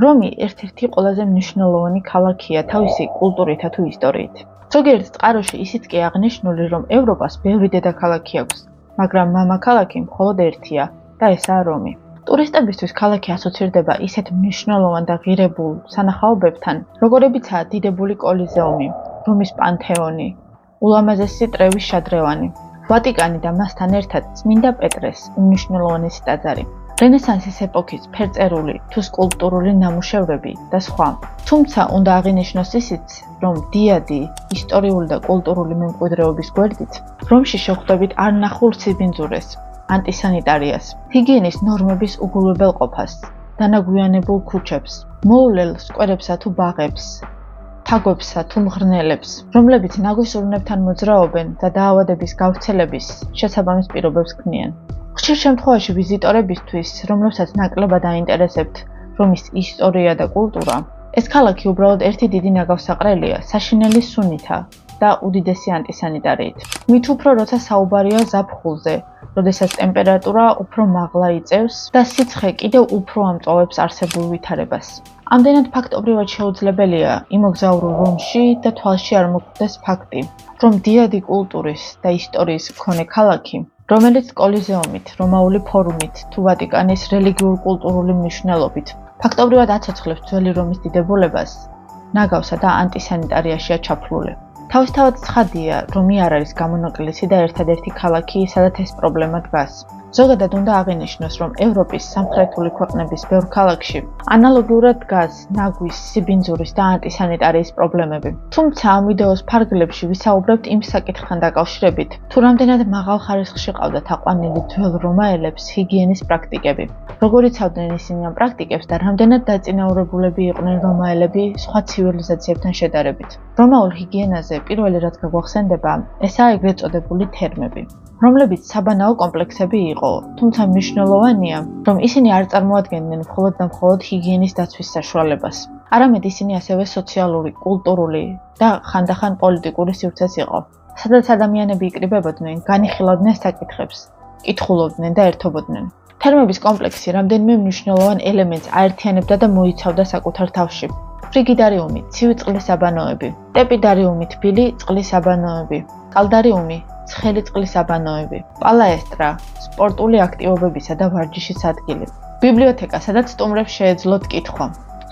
რომი ერთ-ერთი ყველაზე მნიშვნელოვანი ქალაქია თავისი კულტურითა თუ ისტორიით. ზოგიერთ წყაროში ისიც კი აღნიშნული, რომ ევროპას ბევრი დედაქალაქი აქვს, მაგრამ მამაქალაქი მხოლოდ ერთია და ესაა რომი. ტურისტებისთვის ქალაქი ასოცირდება ისეთ მნიშვნელოვან და ღირებულ სანახაობებთან, როგორებიცაა დიდებული კოლიზეუმი, რომის პანთეონი, ულამაზესი ტრევის შადრევანი, ვატიკანი და მასთან ერთად წმინდა პეტრეს უმნიშვნელოვანესი ტაძარი, რენესანსის ეპოქის ფერწერული თუ სკულპტურული ნამუშევრები და სხვა. თუმცა უნდა აღინიშნოს ისიც, რომ დიადი ისტორიული და კულტურული მემკვიდრეობის გვერდით რომში შეხვდებით არ ნახულ სიბინძურეს, ანტისანიტარიას, ჰიგიენის ნორმების უგულებელყოფას, დანაგვიანებულ ქუჩებს, მოულელ სკვერებსა თუ ბაღებს, თაგვებსა თუ მღრღნელებს, რომლებიც ნაგვისურნებთან მოძრაობენ და დაავადების გავრცელების შესაბამის პირობებს ქმნიან. ხშირ შემთხვევაში ვიზიტორებისთვის, რომლებსაც ნაკლებად აინტერესებთ რომის ისტორია და კულტურა, ეს ქალაქი უბრალოდ ერთი დიდი ნაგავსაყრელია საშინელი სუნითა და უდიდესი ანტისანიტარიით. მით უფრო როცა საუბარია ზაფხულზე, როდესაც ტემპერატურა უფრო მაღლა იწევს და სიცხე კიდევ უფრო ამწვავებს არსებულ ვითარებას. ამდენად ფაქტობრივად შეუძლებელია იმოგზაურო რომში და თვალში არ მოგხვდეს ფაქტი, რომ დიადი კულტურის და ისტორიის მქონე ქალაქი, რომელიც კოლიზეუმით, რომაული ფორუმით თუ ვატიკანის რელიგიურ-კულტურული მნიშვნელობით ფაქტობრივად აცოცხლებს ძველი რომის დიდებულებას, ნაგავსა და ანტისანიტარიაშია ჩაფლული. თავისთავად ცხადია, რომი არ არის გამონაკლისი და ერთადერთი ქალაქი, სადაც ეს პრობლემა დგას. ზოგადად უნდა აღინიშნოს, რომ ევროპის სამხრეთული ქვეყნების ბევრ ქალაქში ანალოგიურად დგას ნაგვის, სიბინძურის და ანტისანიტარიის პრობლემები. თუმცა ამ ვიდეოს ფარგლებში ვისაუბრებთ იმ საკითხთან დაკავშირებით, თუ რამდენად მაღალ ხარისხში ყავდათ აყვანილი ძველ რომაელებს ჰიგიენის პრაქტიკები, როგორ იცავდნენ ისინი ამ პრაქტიკებს და რამდენად დაწინაურებულები იყვნენ რომაელები სხვა ცივილიზაციებთან შედარებით. რომაულ ჰიგიენაზე პირველი რაც გაგვახსენდება, ესაა ეგრეთ წოდებული თერმები, რომლებიც საბანაო კომპლექსები იყო, თუმცა მნიშვნელოვანია, რომ ისინი არ წარმოადგენდნენ მხოლოდ და მხოლოდ ჰიგიენის დაცვის საშუალებას. არამედ ისინი ასევე სოციალური, კულტურული და ხანდახან პოლიტიკური სივრცეს იყო, სადაც ადამიანები იკრიბებოდნენ, განიხილავდნენ საკითხებს, კითხულობდნენ და ერთობოდნენ. თერმების კომპლექსი რამდენიმე მნიშვნელოვან ელემენტს აერთიანებდა და მოიცავდა საკუთარ თავში. ფრიგიდარიუმი, ცივი წყლის აბანოები, ტეპიდარიუმი, თბილი წყლის აბანოები, კალდარიუმი, ცხელი წყლის აბანოები, პალაესტრა, სპორტული აქტივობებისა და ვარჯიშის ადგილი, ბიბლიოთეკა, სადაც სტუმრებს შეეძლოთ კითხვა,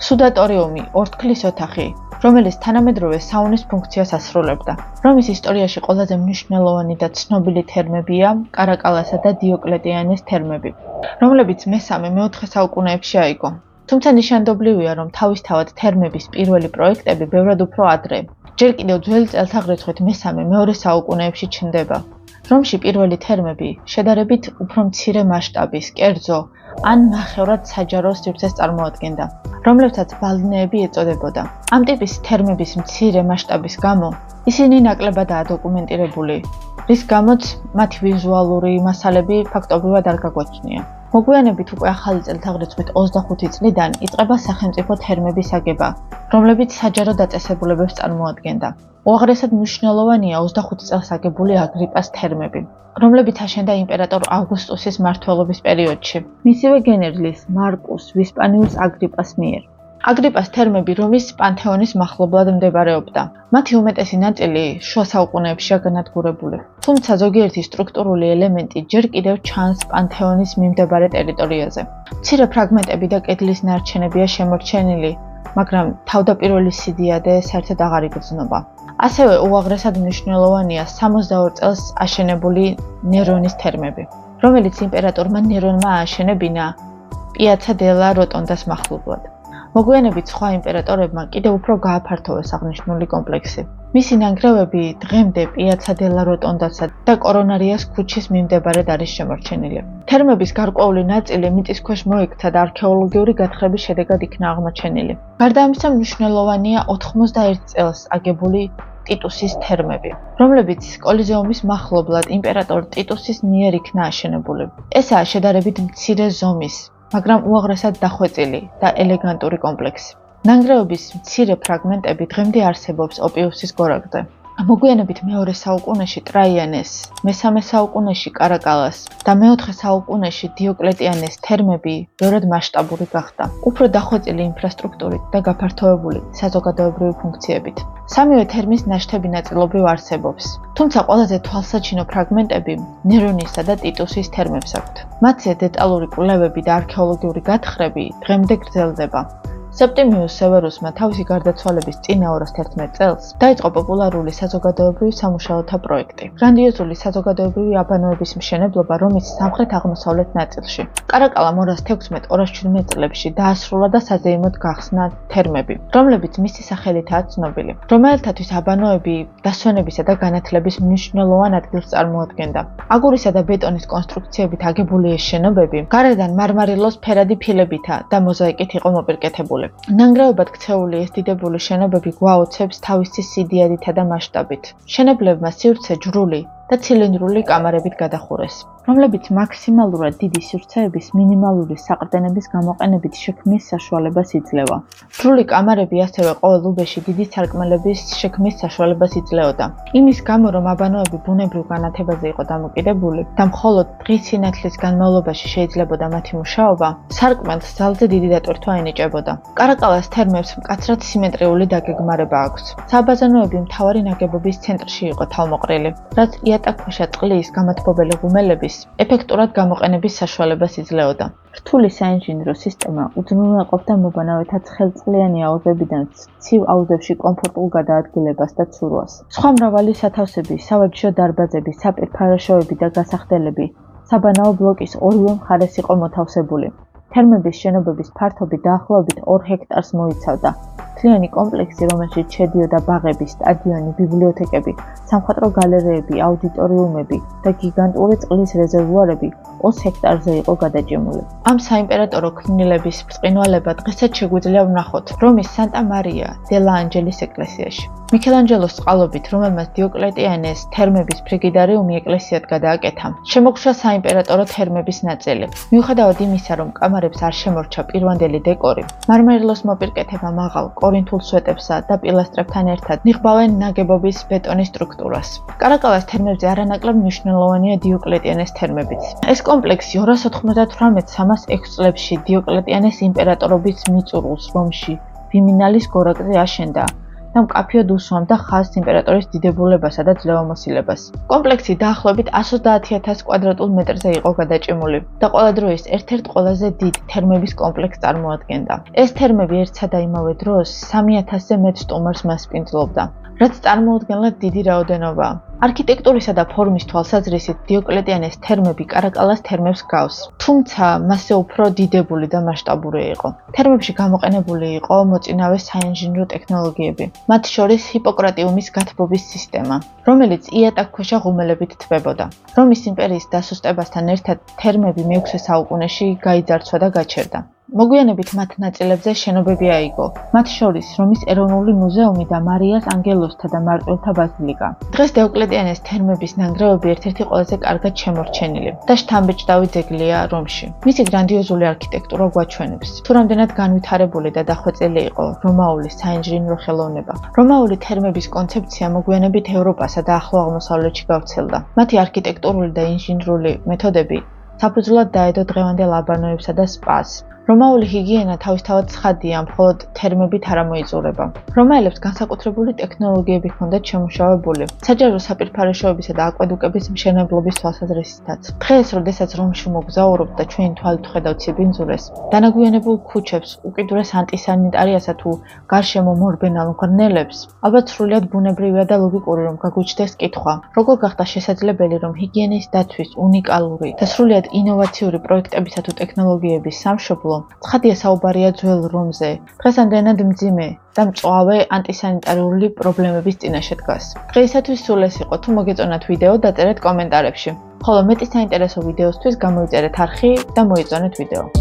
სუდატორიუმი, ორთქლის ოთახი, რომელიც თანამედროვე საუნის ფუნქციას ასრულებდა. რომის ისტორიაში ყველაზე მნიშვნელოვანი და ცნობილი თერმებია კარაკალასა და დიოკლეტიანეს თერმები, რომლებიც მე-4 საუკუნეებში აიგო. თუმცა ნიშანდობლივია, რომ თავისთავად თერმების პირველი პროექტები ბევრად უფრო ადრე, ჯერ კიდევ ძველი წელთაღრიცხვით მე-2 საუკუნეებში ჩნდება. რომში პირველი თერმები შედარებით უფრო მცირე მასშტაბის, კერძო ან ნახევრად საჯარო სივრცეს წარმოადგენდა, რომლებსაც ბალნეები ეწოდებოდა. ამ ტიპის თერმების მცირე მასშტაბის გამო ისინი ნაკლებადაა დოკუმენტირებული, რის გამოც მათი ვიზუალური მასალები ფაქტობრივად არ გაგვაჩნია. მოგვიანებით უკვე ახალი წელთაღრიცხვით 25 წლიდან იწყება სახელმწიფო თერმების აგება, რომლებიც საჯარო დაწესებულებებს წარმოადგენდა. უაღრესად მნიშვნელოვანია 25 წელს აგებული აგრიპას თერმები, რომლებიც აშენდა იმპერატორ ავგუსტუსის მმართველობის პერიოდში, მისივე გენერლის მარკუს ვისპანიუს აგრიპას მიერ. აგრიპას თერმები რომის პანთეონის მახლობლად მდებარეობდა. მათი უმეტესი ნაწილი შუა საუკუნეებშია განადგურებული. თუმცა ზოგიერთი სტრუქტურული ელემენტი ჯერ კიდევ ჩანს პანთეონის მიმდებარე ტერიტორიაზე. მცირე ფრაგმენტები და კედლის ნარჩენებია შემორჩენილი, მაგრამ თავდაპირველი სიდიადე საერთოდ აღარ იგრძნობა. ასევე უაღრესად მნიშვნელოვანია 62 წელს აშენებული ნერონის თერმები, რომელიც იმპერატორმა ნერონმა ააშენებინა პიაცა დელა როტონდას მახლობლად. მოგვიანებით სხვა იმპერატორებმა კიდევ უფრო გააფართოვეს აღნიშნული კომპლექსი. მისი ნანგრევები დღემდე პიაცა დელა როტონდასა და კორონარიას ქუჩის მიმდებარედ არის შემორჩენილი. თერმების გარკვეული ნაწილი მიწის ქვეშ მოექცა და არქეოლოგიური გათხრების შედეგად იქნა აღმოჩენილი. გარდა ამისა, მნიშვნელოვანია 91 წელს აგებული ტიტუსის თერმები, რომლებიც კოლიზეუმის მახლობლად იმპერატორ ტიტუსის მიერ იქნა აშენებული. ესაა შედარებით მცირე ზომის, მაგრამ უაღრესად დახვეწილი და ელეგანტური კომპლექსი. ნანგრევების მცირე ფრაგმენტები დღემდე არსებობს ოპიუსის გორაკზე. მოგვიანებით მეორე საუკუნეში ტრაიანეს, მესამე საუკუნეში კარაკალას და მეოთხე საუკუნეში დიოკლეტიანეს თერმები ბევრად მასშტაბური გახდა, უფრო დახვეწილი ინფრასტრუქტურით და გაფართოებული საზოგადოებრივი ფუნქციებით. სამივე თერმის ნაშთები ნაწილობრივ არსებობს, თუმცა ყველაზე თვალსაჩინო ფრაგმენტები ნერონისა და ტიტუსის თერმებს აქვთ. მათზე დეტალური კვლევები და არქეოლოგიური გათხრები დღემდე გრძელდება. სეპტიმიუს სევერუსმა თავისი გარდაცვალების წინა 211 წელს დაიწყო პოპულარული საზოგადოებრივი სამუშაოთა პროექტი. გრანდიოზული საზოგადოებრივი აბანოების მშენებლობა რომის სამხრეთ-აღმოსავლეთ ნაწილში. კარაკალამ 216-217 წლებში დაასრულა და საზეიმოდ გახსნა თერმები, რომლებიც მისი სახელითაა ცნობილი. რომელთათვის აბანოები დასვენებისა და განათლების მნიშვნელოვან ადგილს წარმოადგენდა. აგურისა და ბეტონის კონსტრუქციებით აგებული ეს შენობები გარედან მარმარილოს ფერადი ფილებითა და მოზაიკით იყო მოპირკეთებული. ნანგრევებად ქცეული ეს დიდებული შენობები გვაოცებს თავისი სიდიადითა და მასშტაბით. მშენებლებმა სივრცე ჯვრული და ცილინდრული კამარებით გადახურეს, რომლებიც მაქსიმალურად დიდი სივრცეების მინიმალური საყრდენების გამოყენებით შექმნის საშუალებას იძლევა. ჯვრული კამარები ასევე ყოველ უბეში დიდი სარკმლების შექმნის საშუალებას იძლეოდა. იმის გამო, რომ აბანოები ბუნებრივ განათებაზე იყო დამოკიდებული და მხოლოდ დღის სინათლის განმავლობაში შეიძლებოდა მათი მუშაობა, სარკმელს ძალზე დიდი დატვირთვა ენიჭებოდა. კარაკალას თერმებს მკაცრად სიმეტრიული დაგეგმარება აქვს. საბაზანოები მთავარი ნაგებობის ცენტრში იყო თავმოყრილი, რაც იატაკქვეშა წყლის გამათბობელი ღუმელების ეფექტურად გამოყენების საშუალებას იძლეოდა. რთული საინჟინრო სისტემა უზრუნველყოფდა მობანავეთა ცხელწლიანი აუზებიდან ცივ აუზებში კომფორტულ გადაადგილებას და ცურვას. სხვა მრავალი სათავსები, სავაჭრო დარბაზები, საპირფარეშოები და გასახდელები საბანაო ბლოკის ორივე მხარეს იყო მოთავსებული. თერმების შენობების ფართობი დაახლოებით 2 ჰექტარს მოიცავდა. მთლიანი კომპლექსი, რომელშიც შედიოდა ბაღები, სტადიონი, ბიბლიოთეკები, სამხატვრო გალერეები, აუდიტორიუმები და გიგანტური წყლის რეზერვუარები 20 ჰექტარზე იყო გადაჭიმული. ამ საიმპერატორო ქმნილების ბრწყინვალება დღესაც შეგვიძლია ვნახოთ რომის სანტა მარია დელა ანჯელის ეკლესიაში. მიქელანჯელოს წყალობით, რომელმაც დიოკლეტიანეს თერმების ფრიგიდარიუმი ეკლესიად გადააკეთა, შემოგშვა საიმპერატორო თერმების ნაწილი. მიუხედავად იმისა, რომ კამარებს არ შემორჩა პირვანდელი დეკორი, მარმარილოს მოპირკეთება მაღალ კორინთულ სვეტებსა და პილასტრებთან ერთად ნიღბავენ ნაგებობის ბეტონის სტრუქტურას. კარაკალას თერმებზე არანაკლებ მნიშვნელოვანია დიოკლეტიანეს თერმებიც. ეს კომპლექსი 298-306 წლებში დიოკლეტიანეს იმპერატორობის მიწურულს რომში ვიმინალის გორაკზე აშენდა და მკაფიოდ უსვამდა ხაზს იმპერატორის დიდებულებასა და ძლევამოსილებას. კომპლექსი დაახლოებით 130,000 კვადრატულ მეტრზე იყო გადაჭიმული და ყველა დროის ერთ-ერთ ყველაზე დიდ თერმების კომპლექსს წარმოადგენდა. ეს თერმები ერთსა და იმავე დროს 3000-ზე მეტ სტუმარს მასპინძლობდა, რაც წარმოუდგენლად დიდი რაოდენობაა. არქიტექტურისა და ფორმის თვალსაზრისით დიოკლეტიანეს თერმები კარაკალას თერმებს გავს, თუმცა მასზე უფრო დიდებული და მასშტაბური იყო. თერმებში გამოყენებული იყო მოწინავე საინჟინრო ტექნოლოგიები, მათ შორის ჰიპოკრატიუმის გათბობის სისტემა, რომელიც იატაკქვეშა ღუმელებით თვებოდა. რომის იმპერიის დასუსტებასთან ერთად თერმები მე-6 საუკუნეში გაიძარცვა და გაჩერდა. მოგვიანებით მათ ნაწილებზე შენობები აიგო, მათ შორის რომის ეროვნული მუზეუმი და მარიას ანგელოსთა და მარტვილთა ბაზილიკა. დღეს დიოკლეტიანეს თერმების ნანგრევები ერთ-ერთი ყველაზე კარგად შემორჩენილი და შთამბეჭდავი ძეგლია რომში. მისი გრანდიოზული არქიტექტურა გვაჩვენებს, თუ რამდენად განვითარებული და დახვეწილი იყო რომაული საინჟინრო ხელოვნება. რომაული თერმების კონცეფცია მოგვიანებით ევროპასა და ახლო აღმოსავლეთში გავრცელდა. მათი არქიტექტურული და ინჟინრული მეთოდები საფუძვლად დაედო დღევანდელ აბანოებსა და სპას. რომაული ჰიგიენა თავისთავად ცხადია, მხოლოდ თერმებით არ მოიწურება. რომაელებს განსაკუთრებული ტექნოლოგიები ჰქონდათ შემუშავებული, საჯარო საპირფარეშოებისა და აკვედუკების მშენებლობის თვალსაზრისითაც. დღეს, როდესაც რომში მოგზაურობთ და ჩვენი თვალით ვხედავთ სიბინძურეს, დანაგვიანებულ ქუჩებს, უკიდურეს ანტისანიტარიასა თუ გარშემო მორბენალ მღრღნელებს, ალბათ სრულიად ბუნებრივია და ლოგიკური, რომ გაგუჩნდეს კითხვა, როგორ გახდა შესაძლებელი, რომ ჰიგიენის დაცვის უნიკალური და სრულიად ინოვაციური პროექტებისა თუ ტექნოლოგიების სამშობლო ცხადია საუბარია ძველ რომზე, დღეს ამდენად მძიმე და მწვავე ანტისანიტარიული პრობლემების წინაშე დგას. დღეისათვის სულ ეს იყო, თუ მოგეწონათ ვიდეო, დაწერეთ კომენტარებში. ხოლო მეტი საინტერესო ვიდეოსთვის გამოიწერეთ არხი და მოიწონეთ ვიდეო.